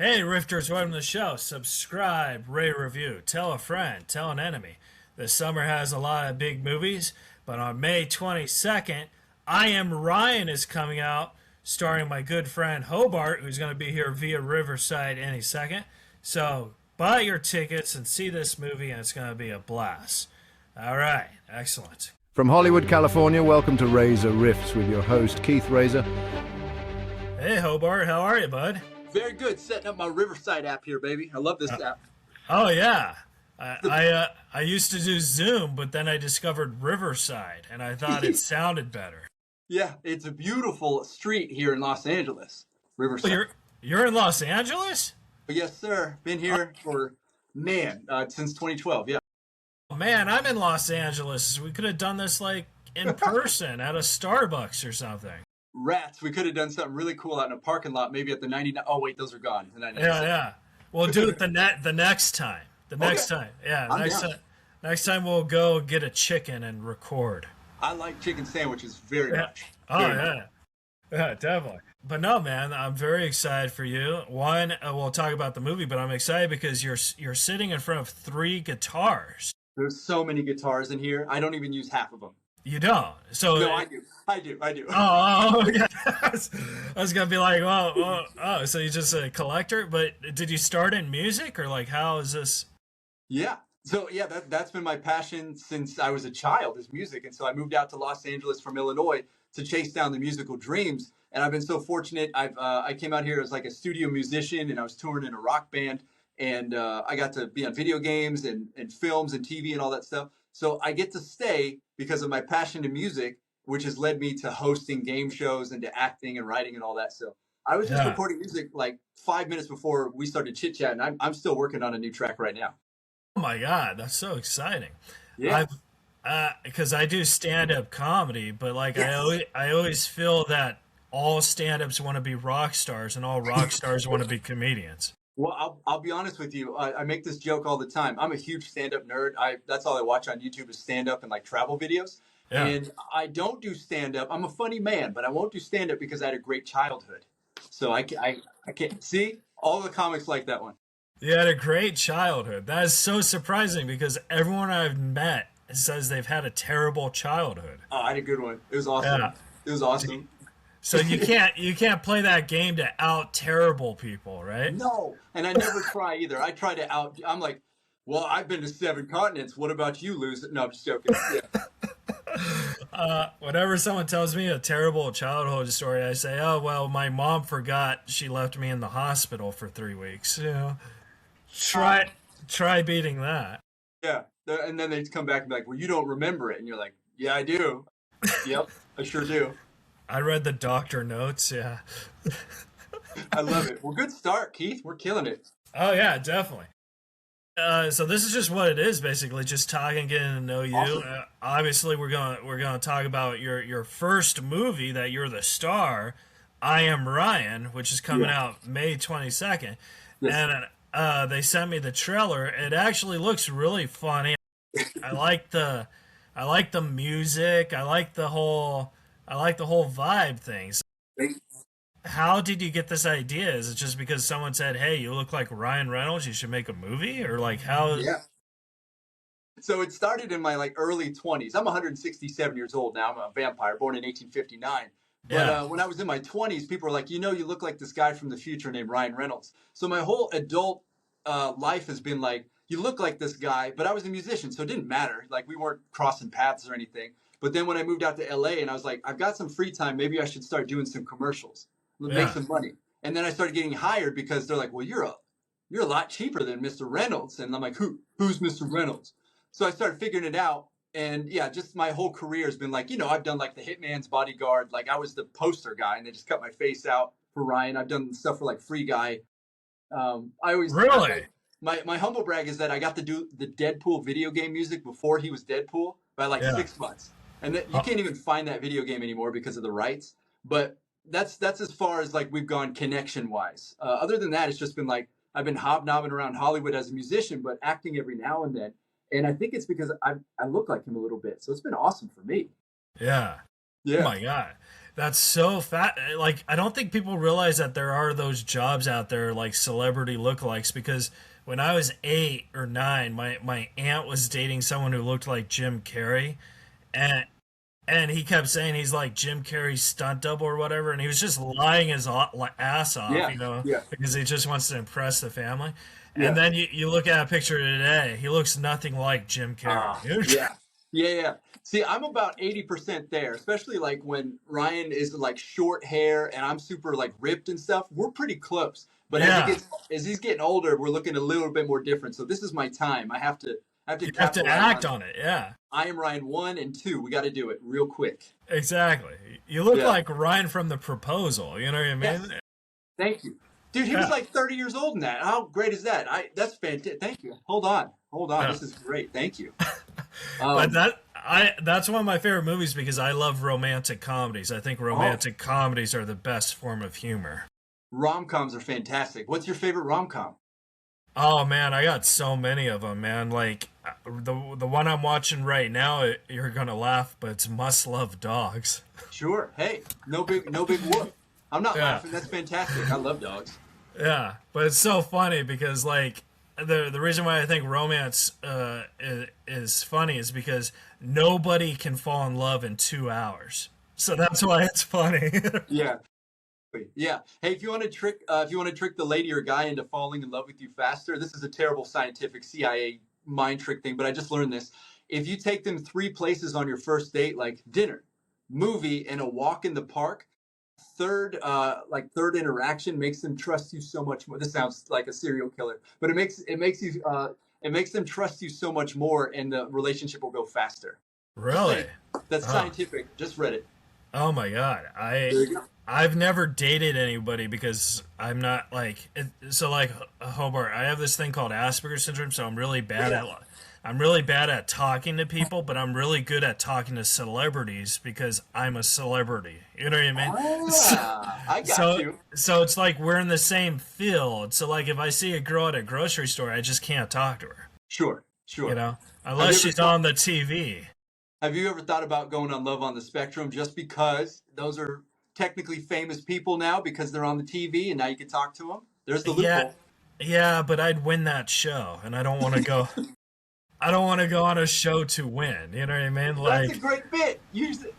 Hey, Rifters, welcome to the show. Subscribe, rate, review, tell a friend, tell an enemy. This summer has a lot of big movies, but on May 22nd, I Am Ryan is coming out, starring my good friend Hobart, who's going to be here via Riverside any second. So buy your tickets and see this movie, and it's going to be a blast. All right, excellent. From Hollywood, California, welcome to Reza Riffs with your host, Keith Reza. Hey, Hobart, how are you, bud? Very good. Setting up my Riverside app here, baby. I love this app. Oh, yeah. I used to do Zoom, but then I discovered Riverside, and I thought it sounded better. Yeah, it's a beautiful street here in Los Angeles, Riverside. You're in Los Angeles? Yes, sir. Been here for, since 2012, yeah. Oh, man, I'm in Los Angeles. We could have done this, like, in person at a Starbucks or something. Rats, we could have done something really cool out in a parking lot, maybe at the 99. Oh, wait, those are gone. The 99. Yeah. We'll do it the next time. Next time. Yeah, next time we'll go get a chicken and record. I like chicken sandwiches very much. Oh, yeah. Yeah, definitely. But no, man, I'm very excited for you. One, we'll talk about the movie, but I'm excited because you're sitting in front of 3 guitars. There's so many guitars in here. I don't even use half of them. You don't? So no, I do. Oh, okay. I was gonna be like, oh, so you're just a collector? But did you start in music, or like, how is this? Yeah. So yeah, that's been my passion since I was a child, is music. And so I moved out to Los Angeles from Illinois to chase down the musical dreams. And I've been so fortunate. I came out here as like a studio musician, and I was touring in a rock band, and I got to be on video games and films and TV and all that stuff. So I get to stay because of my passion to music, which has led me to hosting game shows and to acting and writing and all that. So I was just recording music like 5 minutes before we started chit chatting. I'm still working on a new track right now. Oh my God, that's so exciting! Yeah, because I do stand-up comedy, but like yes. I always feel that all stand-ups want to be rock stars and all rock stars want to be comedians. Well, I'll be honest with you. I make this joke all the time. I'm a huge stand-up nerd. That's all I watch on YouTube is stand-up and like travel videos. Yeah. And I don't do stand-up. I'm a funny man, but I won't do stand-up because I had a great childhood. So I can't see all the comics like that one. You had a great childhood. That is so surprising because everyone I've met says they've had a terrible childhood. Oh, I had a good one. It was awesome. Yeah. It was awesome. So you can't play that game to out terrible people, right? No, and I never try either. I try to out. I'm like, well, I've been to 7 continents. What about you, loser? No, I'm just joking. Yeah. Whenever someone tells me a terrible childhood story, I say, "Oh well, my mom forgot she left me in the hospital for 3 weeks." You know, try beating that. Yeah, and then they come back and be like, "Well, you don't remember it," and you're like, "Yeah, I do. Yep, I sure do." I read the doctor notes, yeah. I love it. Well, good start, Keith. We're killing it. Oh, yeah, definitely. So this is just what it is, basically, just talking, getting to know you. Awesome. Obviously, we're gonna talk about your first movie that you're the star, I Am Ryan, which is coming out May 22nd. Yes. And they sent me the trailer. It actually looks really funny. I like the music. I like the whole vibe things. How did you get this idea? Is it just because someone said, "Hey, you look like Ryan Reynolds, you should make a movie," or like how? Yeah. So it started in my like early 20s. I'm 167 years old now. I'm a vampire, born in 1859. But when I was in my 20s, people were like, you look like this guy from the future named Ryan Reynolds. So my whole adult life has been like, you look like this guy. But I was a musician, so it didn't matter. Like we weren't crossing paths or anything. But then when I moved out to LA and I was like, I've got some free time, maybe I should start doing some commercials, make some money. And then I started getting hired because they're like, well, you're a lot cheaper than Mr. Reynolds. And I'm like, who's Mr. Reynolds? So I started figuring it out. And yeah, just my whole career has been like, I've done like the Hitman's Bodyguard. Like I was the poster guy and they just cut my face out for Ryan. I've done stuff for like Free Guy. I always really my humble brag is that I got to do the Deadpool video game music before he was Deadpool by like 6 months. And you can't even find that video game anymore because of the rights. But that's as far as like we've gone connection wise. Other than that, it's just been like I've been hobnobbing around Hollywood as a musician, but acting every now and then. And I think it's because I look like him a little bit. So it's been awesome for me. Yeah. Yeah. Oh my God. That's so fat. Like, I don't think people realize that there are those jobs out there, like celebrity lookalikes. Because when I was 8 or 9, my aunt was dating someone who looked like Jim Carrey, and he kept saying he's like Jim Carrey's stunt double or whatever, and he was just lying his ass off, Yeah, you know, yeah, because he just wants to impress the family. And yeah. then you look at a picture today, he looks nothing like Jim Carrey. Yeah, yeah, yeah. See, I'm about 80% there, especially like when Ryan is like short hair and I'm super like ripped and stuff. We're pretty close. But Yeah, as he's getting older, we're looking a little bit more different. So this is my time. I have to you have to capitalize act on on it. Yeah. I Am Ryan 1 and 2. We got to do it real quick. Exactly. You look Yeah. like Ryan from The Proposal. You know what I Yes. mean? Thank you. Dude, he was Yeah. like 30 years old in that. How great is that? That's fantastic. Thank you. Hold on. Hold on. Yeah. This is great. Thank you. But Um, that's one of my favorite movies because I love romantic comedies. I think oh, romantic comedies are the best form of humor. rom-coms are fantastic. What's your favorite rom-com? Oh man, I got so many of them, man. Like the one I'm watching right now, you're gonna laugh, but it's Must Love Dogs. Sure. Hey, no big whoop. I'm not Yeah. laughing. That's fantastic. I love dogs. Yeah, but it's so funny because like the reason why I think romance is funny is because nobody can fall in love in 2 hours. So that's why it's funny. Yeah. Yeah. Hey, if you want to trick the lady or guy into falling in love with you faster, this is a terrible scientific CIA mind trick thing, but I just learned this. If you take them three places on your first date, like dinner, movie, and a walk in the park, third interaction makes them trust you so much more. This sounds like a serial killer, but it makes them trust you so much more, and the relationship will go faster. Just Really? saying. That's Oh, scientific. Just read it. oh my God. There you go. I've never dated anybody because I'm not like so like Hobart. I have this thing called Asperger's syndrome, so I'm really bad at talking to people, but I'm really good at talking to celebrities because I'm a celebrity. You know what I mean? I got So you. so it's like we're in the same field. So like if I see a girl at a grocery store, I just can't talk to her. Sure, You sure. know, Have you unless ever she's thought? on the TV. Have you ever thought about going on Love on the Spectrum just because those are technically famous people now because they're on the TV and now you can talk to them? There's the Yeah, loophole. yeah, but I'd win that show, and I don't want to go. I don't want to go on a show to win. You know what I mean? That's a Like, great bit.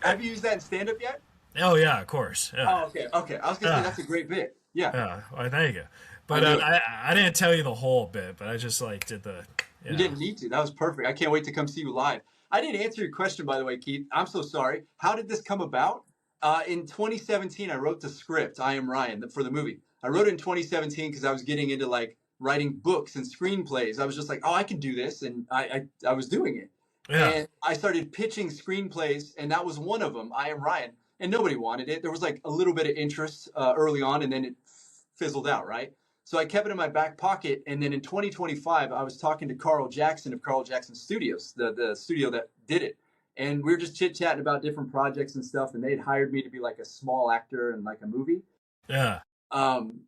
Have you used that in stand up yet? oh yeah, of course. Yeah, Oh, okay, okay. I was gonna say yeah, that's a great bit. Yeah, yeah. Well, thank you. I But knew it. I didn't tell you the whole bit, but I just like did the You yeah. didn't need to. That was perfect. I can't wait to come see you live. I didn't answer your question, by the way, Keith. I'm so sorry. How did this come about? In 2017, I wrote the script, I Am Ryan, for the movie. I wrote it in 2017 because I was getting into like writing books and screenplays. I was just like, oh, I can do this. And I was doing it. Yeah. And I started pitching screenplays, and that was one of them, I Am Ryan. And nobody wanted it. There was like a little bit of interest early on, and then it fizzled out, right? So I kept it in my back pocket. And then in 2025, I was talking to Carl Jackson of Carl Jackson Studios, the studio that did it. And we were just chit chatting about different projects and stuff. And they had hired me to be like a small actor in like a movie. Yeah. Um,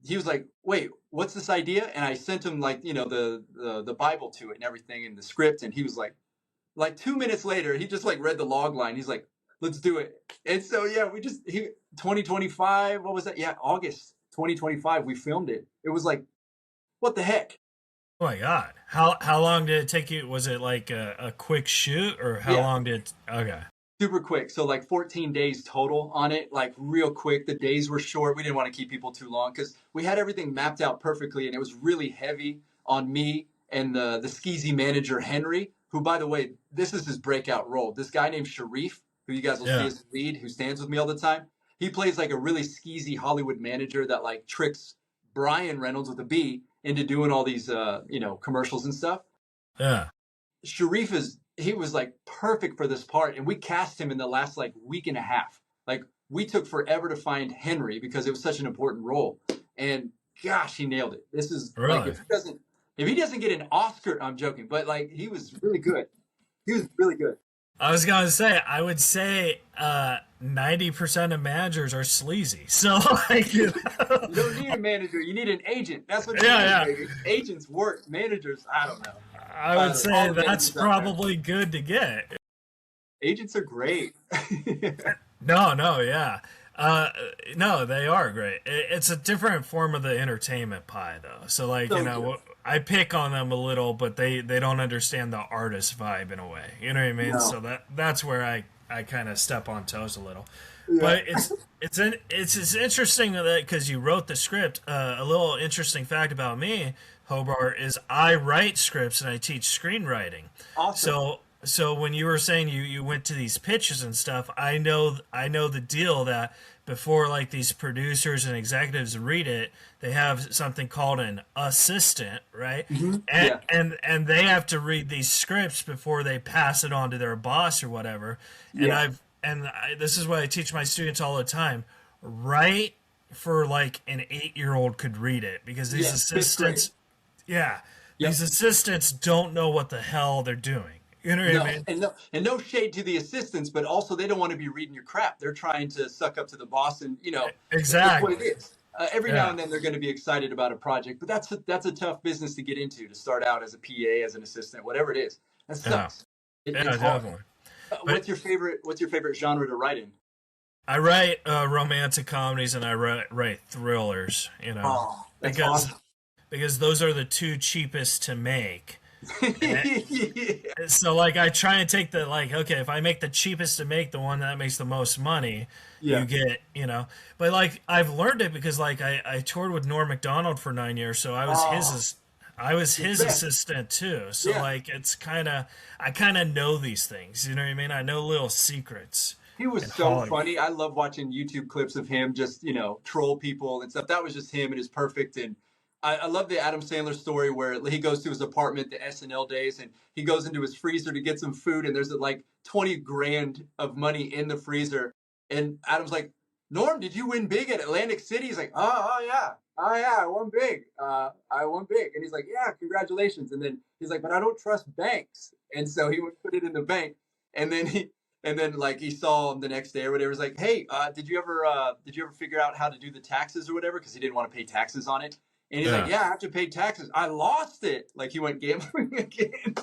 he was like, "Wait, what's this idea?" And I sent him like, the Bible to it and everything and the script. And he was like 2 minutes later, he just like read the log line. He's like, "Let's do it." And so yeah, 2025. What was that? Yeah, August 2025. We filmed it. It was like, what the heck? Oh my God. How long did it take you? Was it like a quick shoot, or how Yeah, long did? Okay. super quick. So like 14 days total on it, like real quick. The days were short. We didn't want to keep people too long because we had everything mapped out perfectly, and it was really heavy on me and the skeezy manager Henry, who by the way, this is his breakout role. This guy named Sharif, who you guys will see Yeah. as the lead, who stands with me all the time. He plays like a really skeezy Hollywood manager that like tricks Brian Reynolds with a B into doing all these commercials and stuff. Yeah. He was like perfect for this part, and we cast him in the last like week and a half. Like we took forever to find Henry because it was such an important role, and gosh, he nailed it. This is like Really. if he doesn't get an Oscar, I'm joking, but like he was really good. He was really good. I was gonna say, I would say 90% of managers are sleazy. So like, You don't need a manager, you need an agent. That's what you need, yeah, baby. Agents work. Managers, I don't know. I would All say the that's managers out there. probably good to get. Agents are great. No, yeah. Uh, no, they are great. It's a different form of the entertainment pie, though. So, like, So good. I pick on them a little, but they don't understand the artist vibe in a way. You know what I mean? No. So that's where I kind of step on toes a little. Yeah. But it's interesting that because you wrote the script. A little interesting fact about me, Hobart, is I write scripts and I teach screenwriting. Awesome. So when you were saying you went to these pitches and stuff, I know the deal that before like these producers and executives read it, they have something called an assistant, right? And Yeah. and they have to read these scripts before they pass it on to their boss or whatever. And Yeah. this is what I teach my students all the time. Write for like an 8-year-old could read it because these Yes. Fifth grade. assistants, yeah, Yep. these assistants don't know what the hell they're doing. You know what I No, mean? and no shade to the assistants, but also they don't want to be reading your crap. They're trying to suck up to the boss, and that's what it Exactly. is. Every now Yeah. and then they're going to be excited about a project, but that's a tough business to get into to start out as a PA, as an assistant, whatever it is. That Yeah. sucks. Yeah, It's hard. definitely. But What's your favorite genre to write in? I write romantic comedies and I write thrillers, Oh, that's because awesome. because those are the two cheapest to make. And Yeah. so like I try and take the like okay, if I make the cheapest to make, the one that makes the most money, you Yeah. get, but like I've learned it because like I toured with Norm Macdonald for 9 years, so Oh, I was the his best. assistant too. So Yeah. like I kind of know these things, you know what I mean? I know little secrets He was in so Hollywood. funny. I love watching YouTube clips of him just, troll people and stuff. That was just him and his perfect. And I love the Adam Sandler story where he goes to his apartment, the SNL days, and he goes into his freezer to get some food, and there's like 20 grand of money in the freezer. And Adam's like, Norm, did you win big at Atlantic City? He's like, oh yeah. Oh yeah, I won big. I won big. And he's like, yeah, congratulations. And then he's like, but I don't trust banks. And so he would put it in the bank. And then like he saw him the next day or whatever. He's like, "Hey, did you ever figure out how to do the taxes or whatever?" Because he didn't want to pay taxes on it. And he's like, Yeah. "Yeah, I have to pay taxes. I lost it." Like he went gambling again.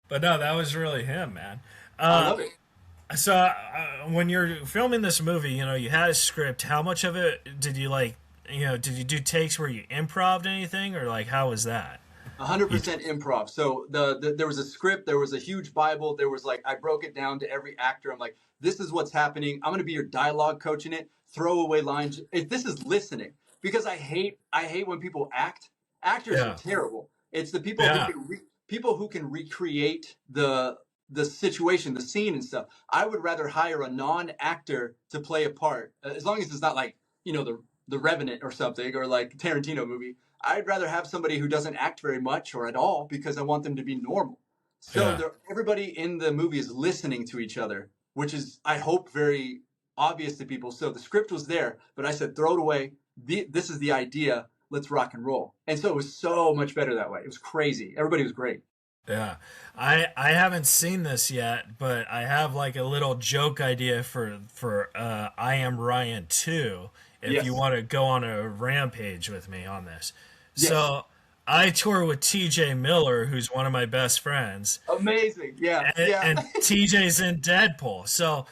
But no, that was really him, man. I Uh, love it. when you're filming this movie, you had a script. How much of it did you like? Did you do takes where you improv'd anything, or like how was that? 100% improv. So there was a script, there was a huge Bible, there was like I broke it down to every actor. I'm like, this is what's happening. I'm gonna be your dialogue coach in it. Throwaway lines. If this is listening, because I hate when people act. Actors are Yeah, terrible. It's the people who yeah, can recreate the situation, the scene and stuff. I would rather hire a non-actor to play a part, as long as it's not like the Revenant or something, or like Tarantino movie. I'd rather have somebody who doesn't act very much or at all because I want them to be normal. So yeah, everybody in the movie is listening to each other, which is, I hope, very obvious to people. So the script was there, but I said, throw it away. This is the idea. Let's rock and roll. And so it was so much better that way. It was crazy. Everybody was great. yeah. I haven't seen this yet, but I have like a little joke idea for I Am Ryan 2. If you Yes. want to go on a rampage with me on this, Yes. so I tour with T.J. Miller, who's one of my best friends, Amazing. Yeah. Yeah. and TJ's in Deadpool. So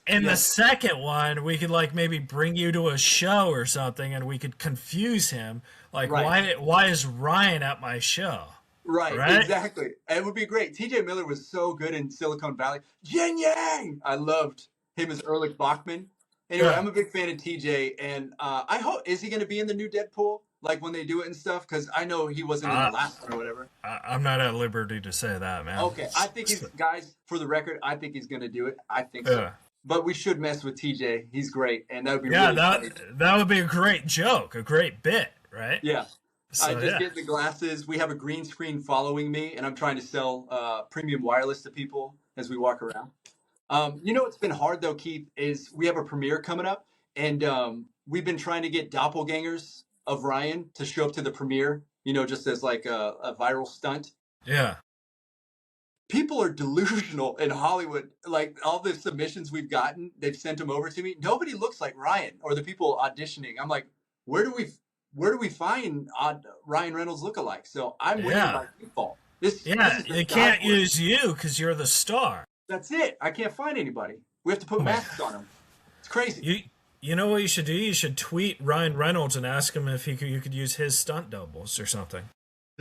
in the Yes. second one, we could like maybe bring you to a show or something, and we could confuse him. Like, Right. why is Ryan at my show? Right, Right? exactly. It would be great. TJ Miller was so good in Silicon Valley. Yin Yang! I loved him as Erlich Bachman. Anyway, Yeah. I'm a big fan of TJ, and I hope, is he going to be in the new Deadpool? Like when they do it and stuff? Because I know he wasn't in the Uh, last one or whatever. I'm not at liberty to say that, man. Okay, I think guys, for the record, I think he's going to do it. I think so. Yeah. But we should mess with TJ. He's great, and that would be Yeah, really funny. that would be a great joke, a great bit, right? Yeah. I So just yeah. get the glasses. We have a green screen following me, and I'm trying to sell premium wireless to people as we walk around. What's been hard though, Keith, is we have a premiere coming up, and we've been trying to get doppelgangers of Ryan to show up to the premiere. Just as like a viral stunt. Yeah. People are delusional in Hollywood. Like all the submissions we've gotten, they've sent them over to me. Nobody looks like Ryan or the people auditioning. I'm like, where do we find Ryan Reynolds lookalike? So I'm winning Yeah. by default. This Yeah, is the they can't God work. use you because you're the star. That's it. I can't find anybody. We have to put Oh my, masks on them. It's crazy. you know what you should do? You should tweet Ryan Reynolds and ask him if you could use his stunt doubles or something.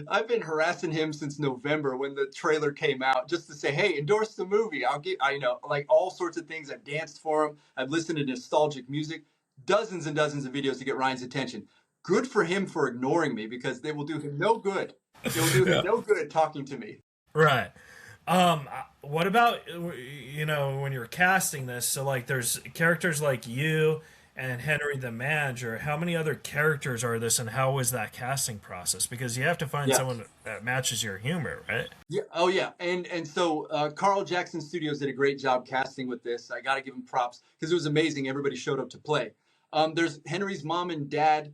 I've been harassing him since November when the trailer came out, just to say, "Hey, endorse the movie." I know, like all sorts of things. I've danced for him. I've listened to nostalgic music, dozens and dozens of videos to get Ryan's attention. Good for him for ignoring me, because they will do him no good. They will do him Yeah. no good talking to me. Right. What about, when you're casting this? So like, there's characters like you and Henry the manager. How many other characters are this, and how was that casting process? Because you have to find Yeah. someone that matches your humor, right? Yeah. Oh, yeah. And so Carl Jackson Studios did a great job casting with this. I got to give him props because it was amazing. Everybody showed up to play. There's Henry's mom and dad.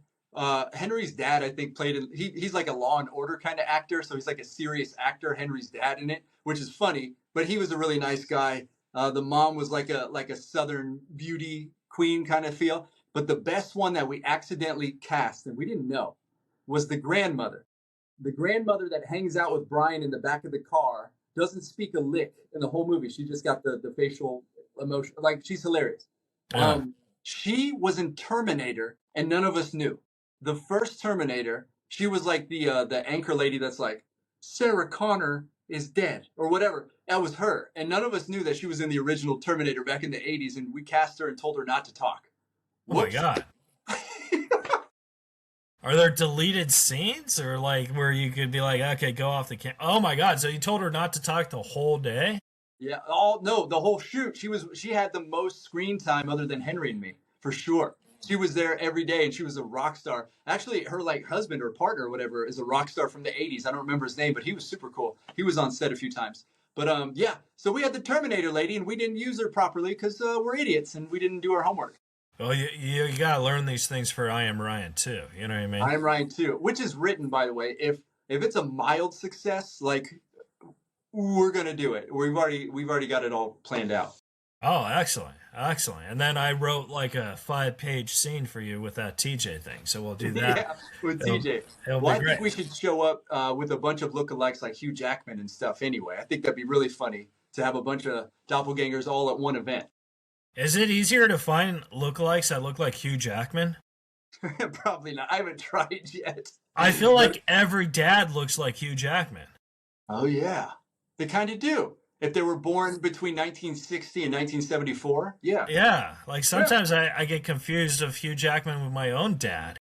Henry's dad, I think, he's like a Law and Order kind of actor. So he's like a serious actor, Henry's dad in it, which is funny. But he was a really nice guy. The mom was like a Southern beauty queen kind of feel. But the best one that we accidentally cast, and we didn't know, was the grandmother. The grandmother that hangs out with Brian in the back of the car doesn't speak a lick in the whole movie. She just got the facial emotion. Like, she's hilarious. Yeah. She was in Terminator, and none of us knew. The first Terminator, she was like the anchor lady that's like, Sarah Connor is dead, or whatever. That was her. And none of us knew that she was in the original Terminator back in the 80s, and we cast her and told her not to talk. Oh my God. Are there deleted scenes, or like where you could be like, okay, go off the camera? Oh my God. So you told her not to talk the whole day? Yeah. No, the whole shoot. She had the most screen time other than Henry and me, for sure. She was there every day, and she was a rock star. Actually, her like husband or partner or whatever is a rock star from the 80s. I don't remember his name, but he was super cool. He was on set a few times. But yeah, so we had the Terminator lady, and we didn't use her properly because we're idiots and we didn't do our homework. Well, you gotta learn these things for I Am Ryan too. You know what I mean? I Am Ryan too, which is written, by the way. If it's a mild success, like, we're gonna do it. We've already got it all planned out. Oh, excellent. And then I wrote like a 5-page scene for you with that TJ thing. So we'll do that. Yeah, with TJ. It'll Well, be I great. think we should show up with a bunch of lookalikes like Hugh Jackman and stuff anyway. I think that'd be really funny to have a bunch of doppelgangers all at one event. Is it easier to find lookalikes that look like Hugh Jackman? Probably not. I haven't tried yet. I feel like every dad looks like Hugh Jackman. Oh, yeah. They kind of do. If they were born between 1960 and 1974, yeah. Yeah, like sometimes I get confused of Hugh Jackman with my own dad.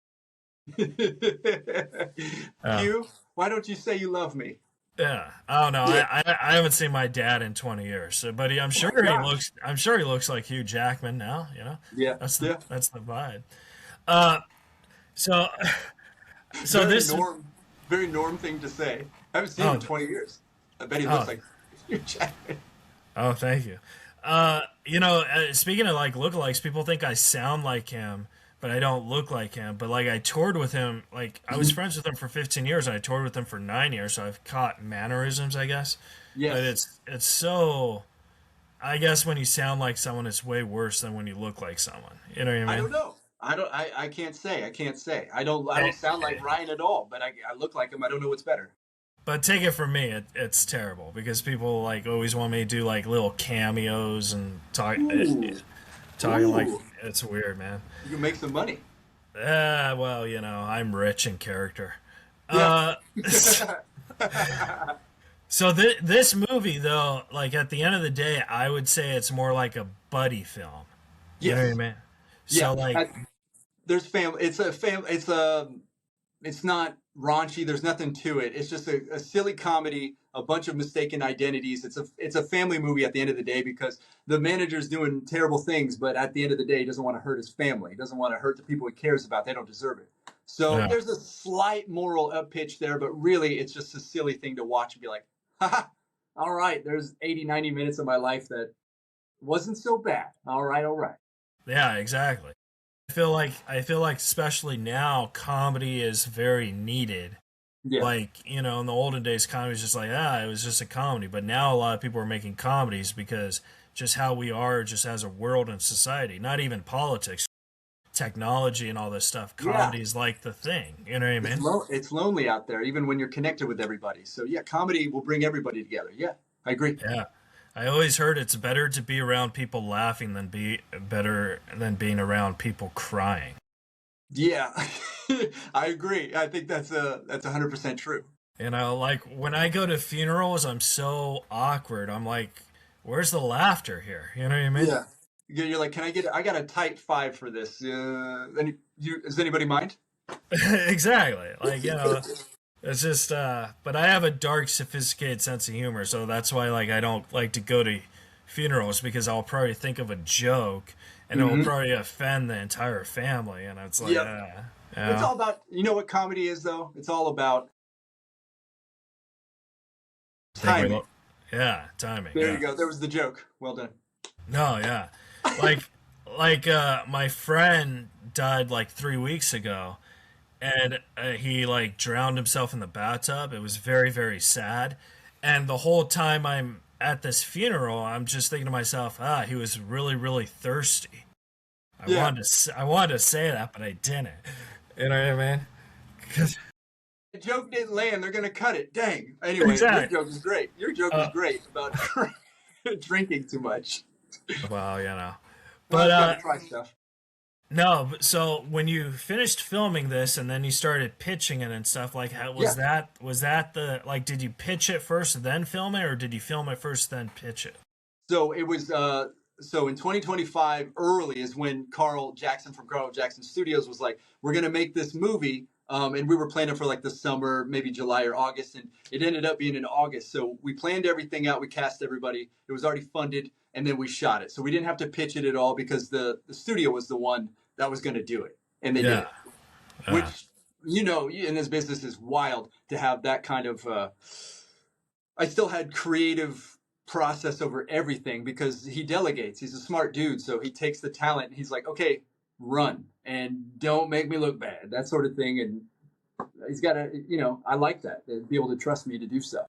Hugh, why don't you say you love me? Yeah, I don't know. Yeah. I haven't seen my dad in 20 years, so, but I'm sure he gosh. looks. I'm sure he looks like Hugh Jackman now. You know, Yeah. that's Yeah. that's the vibe. Uh, so so Very this very norm thing to say. I haven't seen him in 20 years. I bet he looks like Hugh Jackman. Oh, thank you. Speaking of like lookalikes, people think I sound like him, but I don't look like him. But like I toured with him, like I was friends with him for 15 years, and I toured with him for 9 years, so I've caught mannerisms, I guess. Yes. But it's so. I guess when you sound like someone, it's way worse than when you look like someone. You know what I mean? I don't know. I can't say. I don't sound like Ryan at all, but I look like him. I don't know what's better. But take it from me, it's terrible because people like always want me to do like little cameos and talking like it's weird, man. You can make some money. Well, I'm rich in character. Yeah. So this movie, though, like at the end of the day, I would say it's more like a buddy film. You know what I mean? So like, there's family. It's not raunchy. There's nothing to it. It's just a silly comedy, a bunch of mistaken identities. It's a family movie at the end of the day because the manager's doing terrible things, but at the end of the day, he doesn't want to hurt his family. He doesn't want to hurt the people he cares about. They don't deserve it. So there's a slight moral up pitch there, but really it's just a silly thing to watch and be like, haha, all right, there's 80, 90 minutes of my life that wasn't so bad. All right. yeah, exactly. I feel like especially now, comedy is very needed. Yeah. Like, in the olden days, comedy was just like, it was just a comedy. But now a lot of people are making comedies because just how we are just as a world and society, not even politics, technology and all this stuff. Comedy is like the thing. You know what I mean? It's lonely out there, even when you're connected with everybody. So yeah, comedy will bring everybody together. Yeah, I agree. Yeah. I always heard it's better to be around people laughing than be better than being around people crying. Yeah, I agree. I think that's 100% true. You know, like when I go to funerals, I'm so awkward. I'm like, where's the laughter here? You know what I mean? Yeah. You're like, can I get? I got a tight 5 for this. Does anybody mind? Exactly. Like, you know, it's just but I have a dark, sophisticated sense of humor, so that's why like I don't like to go to funerals because I'll probably think of a joke and it will Hmm. probably offend the entire family and it's like Yep. It's yeah. all about, you know what comedy is though? It's all about I think we timing. yeah, timing. There you Yeah. go. There was the joke. Well done. No, yeah. Like my friend died like 3 weeks ago and he like drowned himself in the bathtub. It was very, very sad. And the whole time I'm at this funeral, I'm just thinking to myself, he was really, really thirsty. Yeah. I wanted to say that, but I didn't. You know what I mean? 'Cause- The joke didn't land. They're gonna cut it. Dang. Anyway, your exactly. joke is great. Your joke was Uh, great about drinking too much. well, you know, Well, but I've got to try stuff. no. So when you finished filming this and then you started pitching it and stuff, like, how Yeah. was that the like? Did you pitch it first, then film it, or did you film it first, then pitch it? So it was so in 2025 early is when Carl Jackson from Carl Jackson Studios was like, we're gonna make this movie. And we were planning for like the summer, maybe July or August, and it ended up being in August. So we planned everything out. We cast everybody. It was already funded, and then we shot it. So we didn't have to pitch it at all because the studio was the one that was going to do it, and they did Yeah. it. Uh, Which, you know, in this business is wild to have that kind of. I still had creative process over everything because he delegates. He's a smart dude, so he takes the talent and he's like, okay, run and don't make me look bad, that sort of thing. And he's got to, you know, I like that, to be able to trust me to do stuff.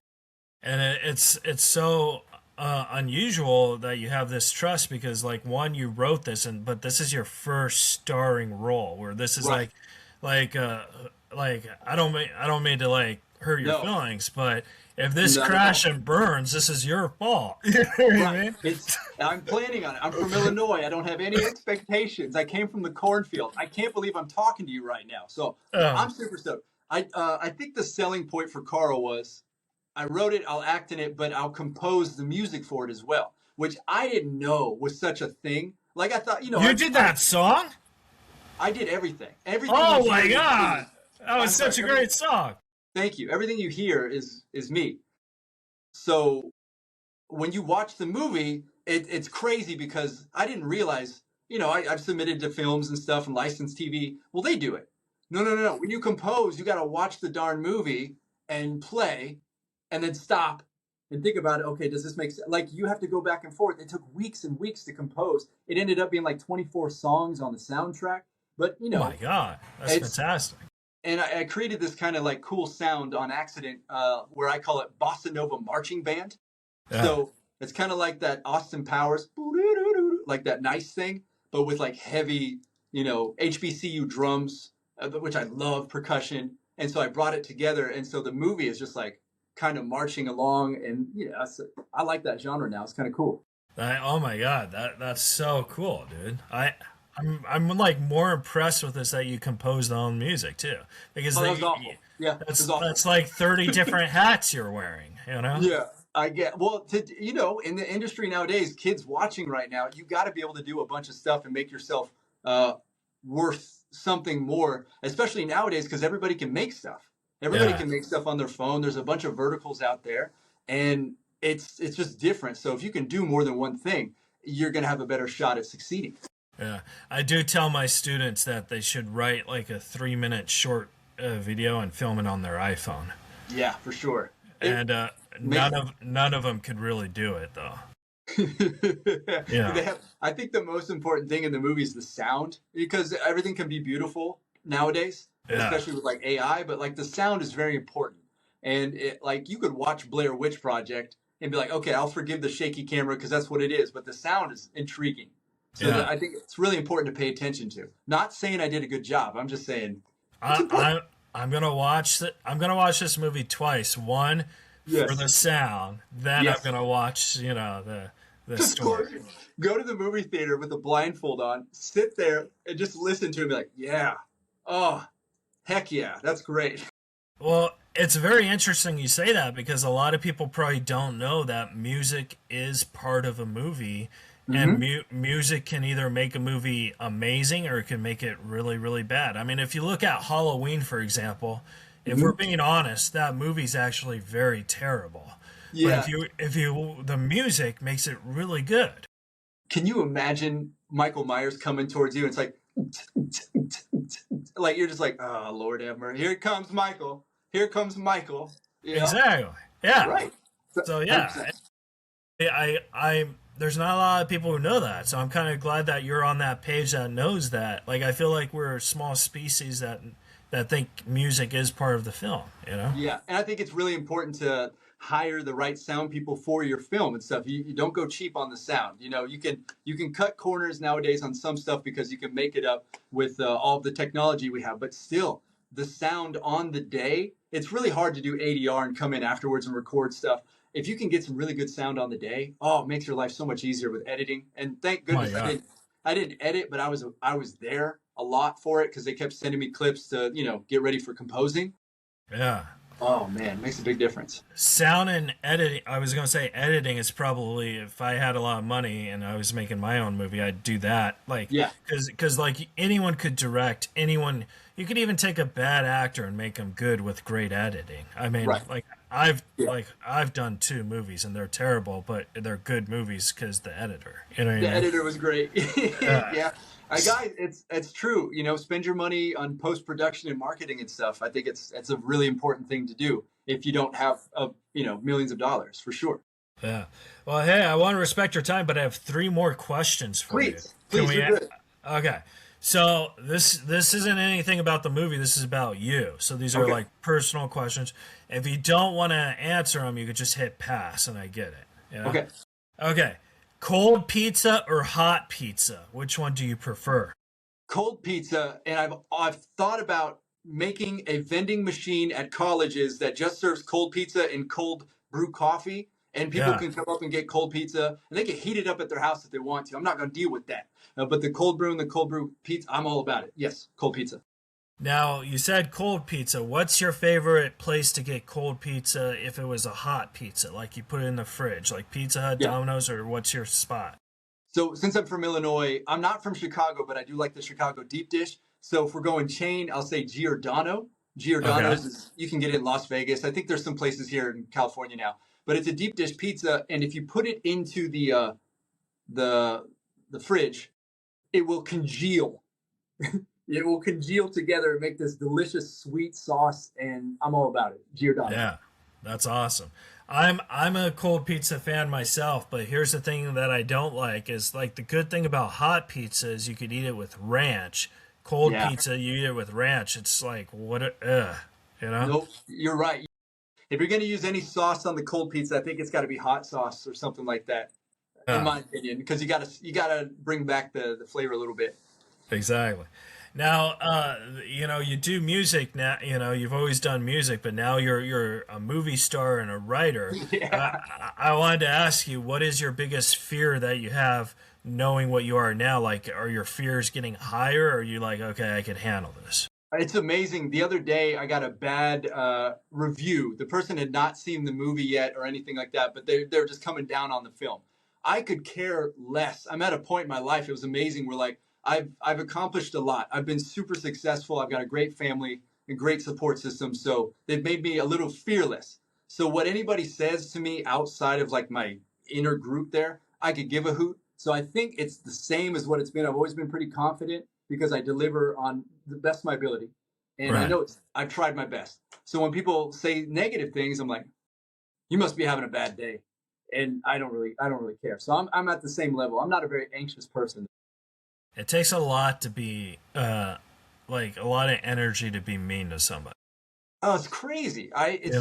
and it's so unusual that you have this trust because like one you wrote this and but this is your first starring role where this is Right. like like I don't mean to like hurt your No, feelings but if this not at crash all. and burns this is your fault. You know what I Right. mean? I'm planning on it. I'm from Illinois. I don't have any expectations. I came from the cornfield. I can't believe I'm talking to you right now. So Oh, I'm super stoked. I think the selling point for Carl was I wrote it, I'll act in it, but I'll compose the music for it as well, which I didn't know was such a thing. Like I thought, you know, you did that song? I did everything. Everything Oh you my hear is god, me. that was I'm sorry. such a great song. Thank you. Everything you hear is me. So when you watch the movie, it's crazy because I didn't realize, you know, I've submitted to films and stuff and licensed TV. Well, they do it. No, no, no, no. When you compose, you got to watch the darn movie and play and then stop and think about it. Okay, does this make sense? Like you have to go back and forth. It took weeks and weeks to compose. It ended up being like 24 songs on the soundtrack. But, you Oh my know, god, that's it's, fantastic. and I created this kind of like cool sound on accident where I call it Bossa Nova Marching Band. Yeah, So it's kind of like that Austin Powers, like that nice thing, but with like heavy, you know, HBCU drums, which I love percussion. And so I brought it together. And so the movie is just like kind of marching along. And yeah, I like that genre now. It's kind of cool. oh my god, that's so cool, dude. I'm like more impressed with this that you composed on music too, because Oh, that was awful. Yeah, it was awful. that's like 30 different hats you're wearing, you know? Yeah, I get. Well, you know, in the industry nowadays, kids watching right now, you got to be able to do a bunch of stuff and make yourself uh, worth something more, especially nowadays because everybody can make stuff. Everybody Yeah, can make stuff on their phone. There's a bunch of verticals out there, and it's just different. So if you can do more than one thing, you're going to have a better shot at succeeding. yeah. I do tell my students that they should write like a 3-minute short video and film it on their iPhone, Yeah, for sure. It and makes none of them could really do it though. they Yeah, have, I think the most important thing in the movie is the sound because everything can be beautiful nowadays, yeah, especially with like AI, but like the sound is very important. And it, like you could watch Blair Witch Project and be like, okay, I'll forgive the shaky camera because that's what it is, but the sound is intriguing. So yeah. I think it's really important to pay attention to. Not saying I did a good job. I'm just saying it's I, important. I'm gonna watch I'm gonna watch this movie twice. One for Yes. the sound, then I'm Yes. gonna watch, the Just close, story. go to the movie theater with a blindfold on, sit there and just listen to it and be like, yeah, oh, heck yeah, that's great. Well, it's very interesting you say that because a lot of people probably don't know that music is part of a movie, and Hmm. music can either make a movie amazing or it can make it really, really bad. I mean, if you look at Halloween, for example, if we're Hmm. being honest, that movie's actually very terrible. But Yeah. the music makes it really good. Can you imagine Michael Myers coming towards you? And it's like you're just like, oh Lord have mercy. Here comes Michael. Here comes Michael. You know? Exactly. Yeah. Right. So yeah, 100%. there's not a lot of people who know that, so I'm kind of glad that you're on that page that knows that. Like, I feel like we're a small species that think music is part of the film. You know? Yeah, and I think it's really important to hire the right sound people for your film and stuff. You don't go cheap on the sound. You can cut corners nowadays on some stuff because you can make it up with all of the technology we have. But still, the sound on the day, it's really hard to do ADR and come in afterwards and record stuff. If you can get some really good sound on the day, oh, it makes your life so much easier with editing. And thank Oh my goodness god. I didn't edit, but I was there a lot for it because they kept sending me clips to get ready for composing. Yeah. Oh man, it makes a big difference. Sound and editing. I was gonna say editing is probably, if I had a lot of money and I was making my own movie, I'd do that. Like, Yeah, because like anyone could direct. Anyone, you could even take a bad actor and make them good with great editing. I mean, right. Yeah. I've done 2 movies and they're terrible, but they're good movies because the editor. You know what The I mean? editor was great. Yeah. Yeah. Guys, it's true. Spend your money on post production and marketing and stuff. I think it's a really important thing to do if you don't have millions of dollars for sure. Yeah. Well, hey, I want to respect your time, but I have 3 more questions for you. Please, Can please, we? you're good. Okay. So this isn't anything about the movie. This is about you. So these are Okay. like personal questions. If you don't want to answer them, you could just hit pass, and I get it. Yeah. Okay. Okay. Cold pizza or hot pizza? Which one do you prefer? Cold pizza, and I've thought about making a vending machine at colleges that just serves cold pizza and cold brew coffee, and people Yeah. can come up and get cold pizza, and they can heat it up at their house if they want to. I'm not going to deal with that, but the cold brew and the cold brew pizza, I'm all about it. Yes, cold pizza. Now, you said cold pizza. What's your favorite place to get cold pizza if it was a hot pizza? Like you put it in the fridge, like Pizza Hut, Yeah. Domino's, or what's your spot? So since I'm from Illinois, I'm not from Chicago, but I do like the Chicago deep dish. So if we're going chain, I'll say Giordano. Okay. Giordano's is, you can get it in Las Vegas. I think there's some places here in California now, but it's a deep dish pizza, and if you put it into the the fridge, it will congeal. It will congeal together and make this delicious sweet sauce, and I'm all about it. Giordano. Yeah, that's awesome. I'm a cold pizza fan myself, but here's the thing that I don't like is like the good thing about hot pizza is you could eat it with ranch. Cold Yeah. pizza, you eat it with ranch. It's like what a, you know? Nope, you're right. If you're going to use any sauce on the cold pizza, I think it's got to be hot sauce or something like that, in Yeah, my opinion, because you gotta bring back the flavor a little bit. exactly. Now, you do music now. You've always done music, but now you're a movie star and a writer. Yeah. I wanted to ask you, what is your biggest fear that you have knowing what you are now? Like, are your fears getting higher, or are you like, okay, I can handle this? It's amazing. The other day, I got a bad review. The person had not seen the movie yet or anything like that, but they're just coming down on the film. I could care less. I'm at a point in my life. It was amazing. We're like, I've accomplished a lot. I've been super successful. I've got a great family and great support system. So they've made me a little fearless. So what anybody says to me outside of like my inner group there, I could give a hoot. So I think it's the same as what it's been. I've always been pretty confident because I deliver on the best of my ability. And I Right. know I've tried my best. So when people say negative things, I'm like, you must be having a bad day. And I don't really care. So I'm at the same level. I'm not a very anxious person. It takes a lot to be, like a lot of energy to be mean to somebody. Oh, it's crazy. It's You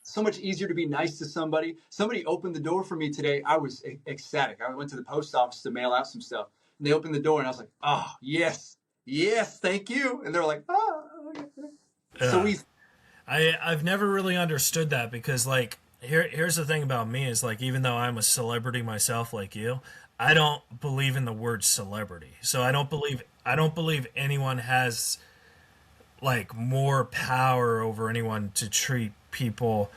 so know? much easier to be nice to somebody. Somebody opened the door for me today. I was ecstatic. I went to the post office to mail out some stuff, and they opened the door, and I was like, "Oh, yes, yes, thank you." And they're like, "Oh, okay." So Yeah. we, I've never really understood that because like here's the thing about me is like, even though I'm a celebrity myself, like you, I don't believe in the word celebrity. So I don't believe anyone has like more power over anyone to treat people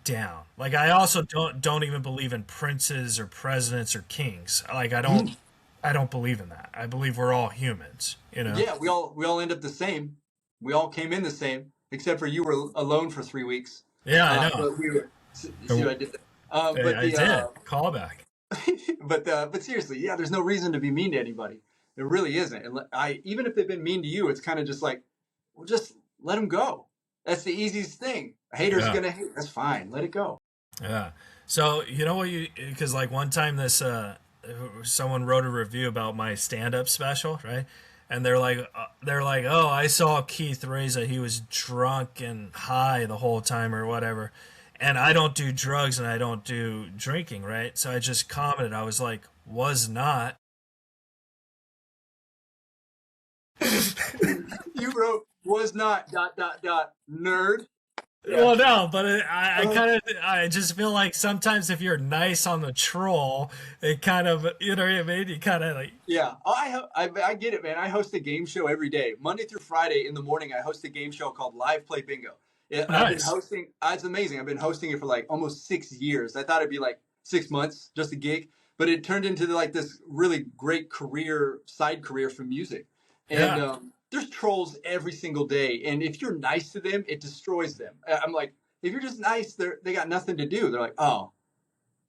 down. Like I also don't even believe in princes or presidents or kings. Like I don't believe in that. I believe we're all humans, you know. Yeah, we all end up the same. We all came in the same, except for you were alone for 3 weeks. Yeah, I know. But we were. See what I did there? But I the did. Callback. but seriously, yeah, there's no reason to be mean to anybody. There really isn't. And I even if they've been mean to you, it's kind of just like, well, just let them go. That's the easiest thing. A hater's Yeah. gonna hate. That's fine. Let it go. Yeah. So you know what you because like one time this someone wrote a review about my stand-up special, right? And they're like, oh, I saw Keith Reza. He was drunk and high the whole time or whatever. And I don't do drugs and I don't do drinking, right? So I just commented. I was like, was not. You wrote was not dot dot dot nerd. Yeah. Well, no, but I just feel like sometimes if you're nice on the troll, it kind of, you know what I mean? You kind of like, Yeah, I get it, man. I host a game show every day, Monday through Friday in the morning. I host a game show called Live Play Bingo. I've been nice. hosting. It's amazing. I've been hosting it for like almost 6 years. I thought it'd be like 6 months, just a gig, but it turned into like this really great side career from music. And Yeah. there's trolls every single day, and if you're nice to them, it destroys them. I'm like, if you're just nice, they got nothing to do. They're like, oh,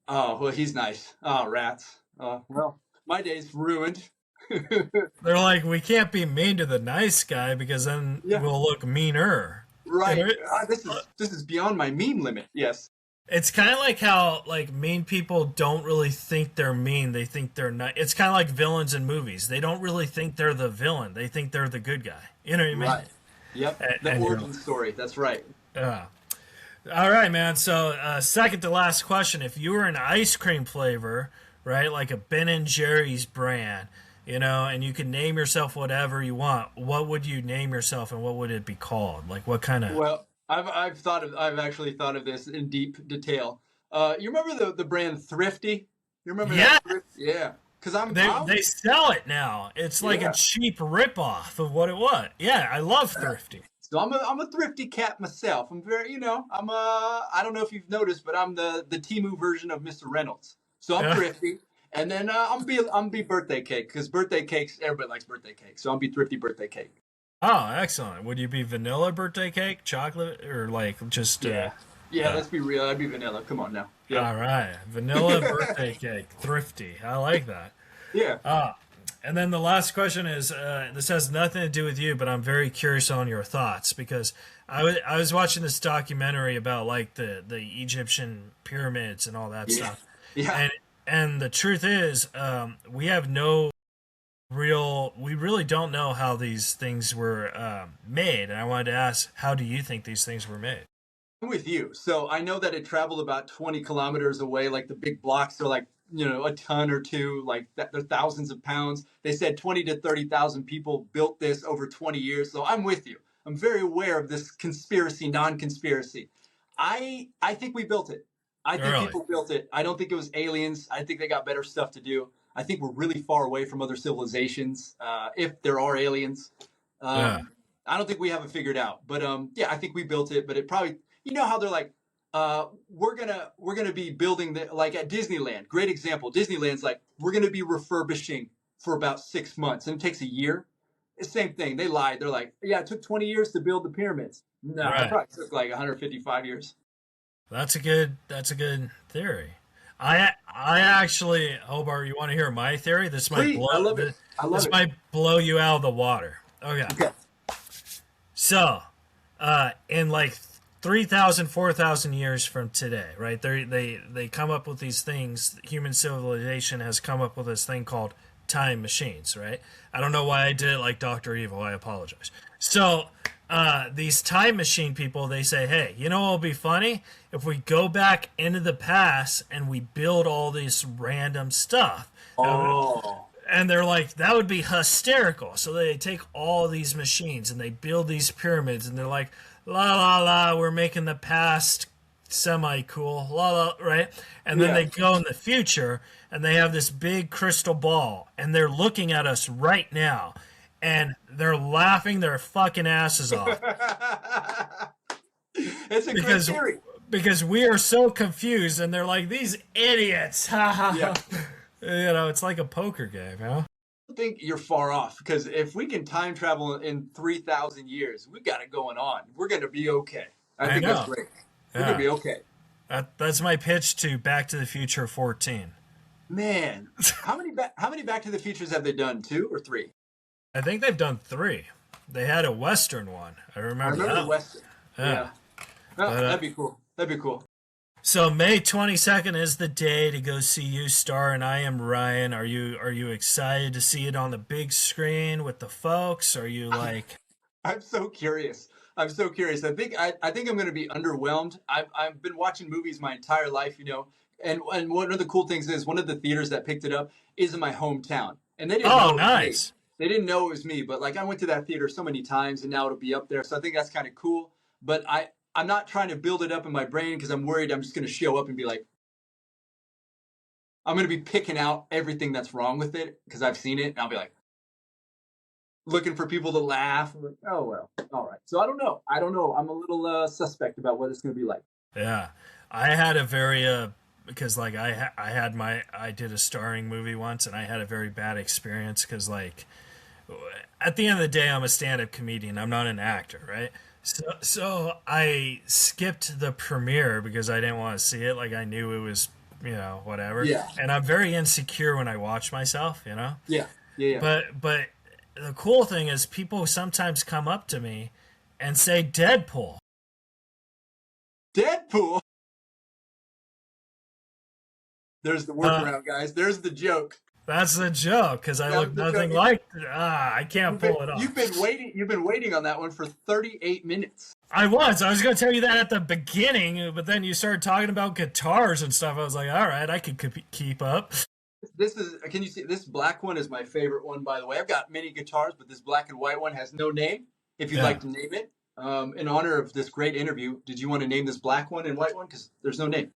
well, he's nice. Oh, rats. Well, my day's ruined. They're like, we can't be mean to the nice guy because then Yeah, we'll look meaner. right. And This is beyond my meme limit. Yes. it's kind of like how like mean people don't really think they're mean. They think they're not. It's kind of like villains in movies. They don't really think they're the villain. They think they're the good guy. You know what I mean? Right. Yep. The And origin story. That's right. yeah. All right, man. So, second to last question: if you were an ice cream flavor, right, like a Ben and Jerry's brand, you know, and you could name yourself whatever you want, what would you name yourself, and what would it be called? Like, what kind of? Well, I've actually thought of this in deep detail. You remember the brand Thrifty? You remember Yeah, that? Yeah. Because they sell it now. It's like a yeah. cheap ripoff of what it was. Yeah, I love thrifty. So I'm a thrifty cat myself. I'm very, I don't know if you've noticed, but I'm the Timu version of Mr. Reynolds. So I'm Yeah. thrifty, and then I'm be birthday cake because birthday cakes everybody likes birthday cake. So I'm be thrifty birthday cake. Oh, excellent. Would you be vanilla birthday cake, chocolate, or like just? Yeah, yeah. Uh, Let's be real. I'd be vanilla. Come on now. Yeah, all right, vanilla birthday cake, thrifty. I like that. yeah. And then the last question is this has nothing to do with you, but I'm very curious on your thoughts because I was watching this documentary about like the Egyptian pyramids and all that Yeah, stuff, yeah. and the truth is we have no we really don't know how these things were made, and I wanted to ask, how do you think these things were made? I'm with you. So I know that it traveled about 20 kilometers away. Like the big blocks are like, a ton or two, like that. They're thousands of pounds. They said 20 to 30,000 people built this over 20 years. So I'm with you. I'm very aware of this conspiracy, non-conspiracy. I think we built it. I think Really? people built it. I don't think it was aliens. I think they got better stuff to do. I think we're really far away from other civilizations, if there are aliens. Yeah. I don't think we have it figured out. But yeah, I think we built it. But it probably, how they're like, we're gonna be building like at Disneyland. Great example. Disneyland's like, we're gonna be refurbishing for about 6 months, and it takes a year. It's the same thing. They lied. They're like, yeah, it took 20 years to build the pyramids. No, it Right. probably took like 155 years. That's a good theory. I actually, Hobart, you want to hear my theory? Please, I love it. I love This it. might blow you out of the water. Okay. Okay. So, in like 3,000, 4,000 years from today, right? They come up with these things. Human civilization has come up with this thing called time machines, right? I don't know why I did it like Dr. Evil. I apologize. So, these time machine people, they say, hey, you know what will be funny? If we go back into the past and we build all this random stuff. Oh, And they're like, that would be hysterical. So they take all these machines and they build these pyramids and they're like, la la la, we're making the past semi cool, right? And then they go in the future and they have this big crystal ball and they're looking at us right now and they're laughing their fucking asses off. It's a great theory. Because we are so confused and they're like, these idiots. Yeah. It's like a poker game, I think you're far off because if we can time travel in 3,000 years, we got it going on. We're going to be okay. I think that's great. We're going to be okay. That's my pitch to Back to the Future 14. Man, how many Back to the Futures have they done? 2 or 3? I think they've done 3. They had a Western one. I remember that. The Western. Yeah. No, that'd be cool. That'd be cool. So May 22nd is the day to go see you star in I Am Ryan. Are you excited to see it on the big screen with the folks? Are you like? I'm so curious. I think I'm going to be underwhelmed. I've been watching movies my entire life, and one of the cool things is one of the theaters that picked it up is in my hometown, and they didn't know nice. They didn't know it was me, but like I went to that theater so many times, and now it'll be up there. So I think that's kind of cool. But I'm not trying to build it up in my brain because I'm worried I'm just going to show up and be like, I'm going to be picking out everything that's wrong with it because I've seen it, and I'll be like, looking for people to laugh. I'm like, oh, well, all right. So I don't know. I'm a little suspect about what it's going to be like. Yeah. I had a very, because like I did a starring movie once and I had a very bad experience because like at the end of the day, I'm a stand-up comedian. I'm not an actor, right? So I skipped the premiere because I didn't want to see it. Like I knew it was, whatever. Yeah. And I'm very insecure when I watch myself, Yeah. But the cool thing is people sometimes come up to me and say Deadpool. Deadpool? There's the workaround, guys. There's the joke. That's the joke, because I look nothing like... I can't pull it off. You've been waiting on that one for 38 minutes. I was going to tell you that at the beginning, but then you started talking about guitars and stuff. I was like, all right, I can keep up. Can you see, this black one is my favorite one, by the way. I've got many guitars, but this black and white one has no name. If you'd like to name it, in honor of this great interview, did you want to name this black one and white one? Because there's no name.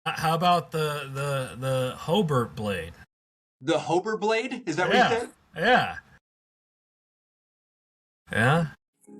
How about the Hobart blade? The Hobart blade? Is that what you said? Yeah. Yeah.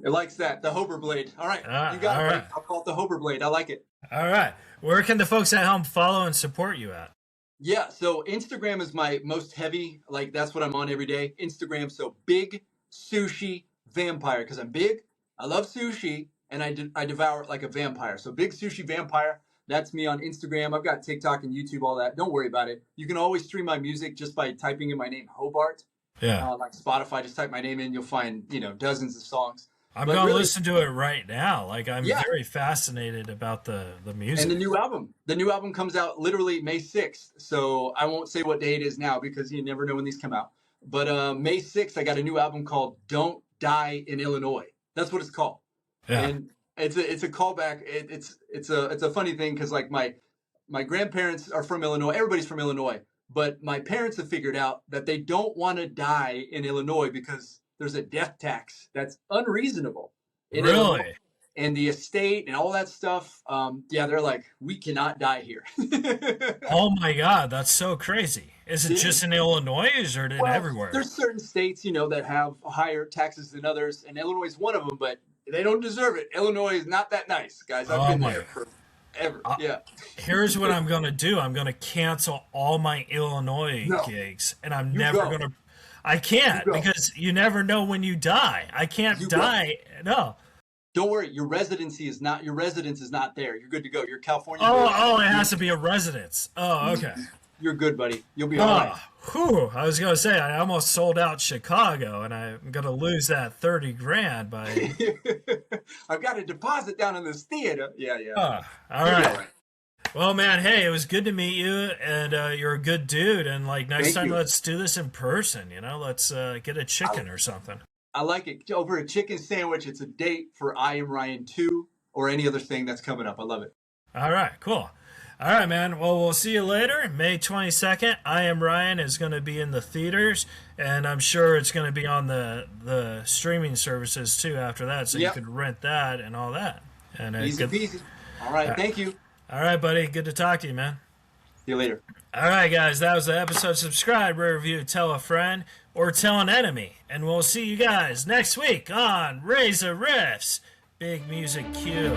It likes that. The Hobart blade. All right. You got it. Right. I'll call it the Hobart blade. I like it. All right. Where can the folks at home follow and support you at? Yeah, so Instagram is my most heavy, like that's what I'm on every day. Instagram, so Big Sushi Vampire, because I'm big, I love sushi, and I devour it like a vampire. So Big Sushi Vampire, that's me on Instagram. I've got TikTok and YouTube, all that. Don't worry about it. You can always stream my music just by typing in my name, Hobart. Yeah. Like Spotify, just type my name in, you'll find, dozens of songs. I'm going to listen to it right now. Like, I'm very fascinated about the music. And the new album. The new album comes out literally May 6th. So I won't say what day it is now because you never know when these come out. But May 6th, I got a new album called Don't Die in Illinois. That's what it's called. Yeah. And it's a callback. It's a funny thing because, like, my grandparents are from Illinois. Everybody's from Illinois. But my parents have figured out that they don't want to die in Illinois because there's a death tax that's unreasonable. Really? Illinois. And the estate and all that stuff. They're like, we cannot die here. Oh my God, that's so crazy. Is it just in Illinois or is it everywhere? There's certain states, that have higher taxes than others. And Illinois is one of them, but they don't deserve it. Illinois is not that nice, guys. I've been there forever. Yeah. Here's what I'm going to do. I'm going to cancel all my Illinois gigs. And I'm never going to... I can't because you never know when you die. I can't die. No. Don't worry. Your residence is not there. You're good to go. You're California. Oh, it has to be a residence. Oh, okay. You're good, buddy. You'll be all right. Whew. I was going to say, I almost sold out Chicago and I'm going to lose that $30,000 by... I've got a deposit down in this theater. Yeah. All right. Well, man, hey, it was good to meet you, and you're a good dude. And like next time, let's do this in person. Let's get a chicken or something. I like it. Over a chicken sandwich. It's a date for I Am Ryan 2 or any other thing that's coming up. I love it. All right, cool. All right, man. Well, we'll see you later. May 22nd, I Am Ryan is going to be in the theaters, and I'm sure it's going to be on the streaming services too after that, so you could rent that and all that. And easy peasy. All right. Thank you. All right, buddy. Good to talk to you, man. See you later. All right, guys. That was the episode. Subscribe, rate, review, tell a friend, or tell an enemy. And we'll see you guys next week on Reza Riffs. Big music cue.